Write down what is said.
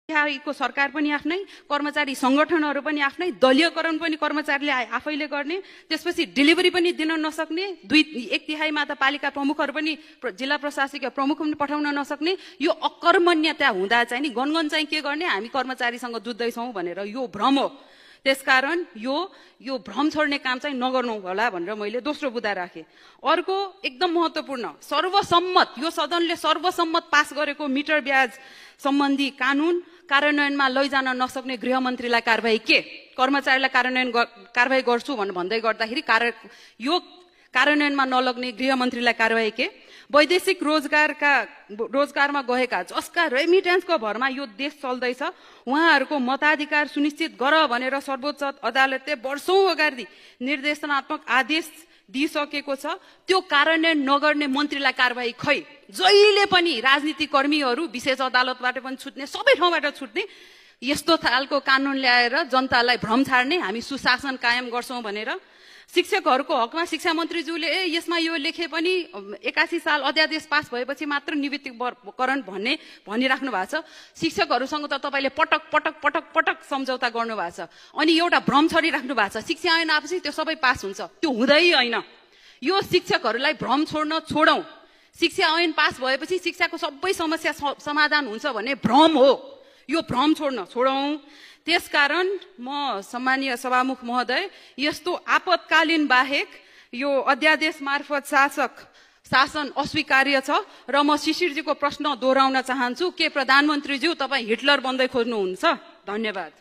को सरकार पनि आफ्नै, कर्मचारी संगठनहरू पनि आफ्नै, दलीयकरण पनि कर्मचारीले आफैले गर्ने, त्यसपछि डेलिभरी पनि दिन नसक्ने, 1/3 त पालिका प्रमुखहरू पनि जिल्ला प्रशासकीय प्रमुख पनि पठाउन नसक्ने, यो अकर्मण्यता हुँदा चाहिँ नि गनगन चाहिँ के गर्ने, हामी कर्मचारीसँग जुझ्दैछौँ भनेर यो भ्रम हो। त्यसकारण यो भ्रम छोड्ने काम चाहिँ नगर्नु होला भनेर मैले दोस्रो बुदा राखेँ। अर्को एकदम महत्त्वपूर्ण, सर्वसम्मत, यो सदनले सर्वसम्मत पास गरेको मिटर ब्याज सम्बन्धी कानुन कार्यान्वयनमा लैजान नसक्ने गृहमन्त्रीलाई कारबाही के, कर्मचारीलाई कारबाही गर्छु भन्दै गर्दाखेरि यो कार्यान्वयनमा नलग्ने गृहमन्त्रीलाई कारबाही के, वैदेशिक रोजगारमा गएका जसका रेमिटेन्सको भरमा यो देश चल्दैछ उहाँहरूको मताधिकार सुनिश्चित गर भनेर सर्वोच्च अदालतले वर्षौं अगाडि निर्देशनात्मक आदेश दिइसकेको छ। त्यो कार्यान्वयन नगर्ने मन्त्रीलाई कारबाही खै, जहिले पनि राजनीतिक कर्मीहरू विशेष अदालतबाट पनि छुट्ने, सबै ठाउँबाट छुट्ने, यस्तो खालको कानुन ल्याएर जनतालाई भ्रम छाड्ने, हामी सुशासन कायम गर्छौं भनेर शिक्षकहरूको हकमा शिक्षा मन्त्रीज्यूले यसमा यो लेखे पनि 81 साल अध्यादेश पास भएपछि मात्र निवृत्तिकरण भनिराख्नु भएको छ। शिक्षकहरूसँग त तपाईले पटक पटक पटक पटक सम्झौता गर्नु भएको छ, अनि एउटा भ्रम छरिराख्नु भएको छ शिक्षा ऐन आएपछि त्यो सबै पास हुन्छ। त्यो हुँदै होइन। यो शिक्षकहरूलाई भ्रम छोडौं। शिक्षा ऐन पास भएपछि शिक्षाको सबै समस्या समाधान हुन्छ भन्ने भ्रम हो। यो भ्रम छोडौं। त्यसकारण म सम्मानीय सभामुख महोदय, यस्तो आपतकालीन बाहेक यो अध्यादेश मार्फत शासन अस्वीकार्य छ र म शिशिरजीको प्रश्न दोहोऱ्याउन चाहन्छु, के प्रधानमन्त्रीज्यू तपाईँ हिटलर बन्दै खोज्नुहुन्छ? धन्यवाद।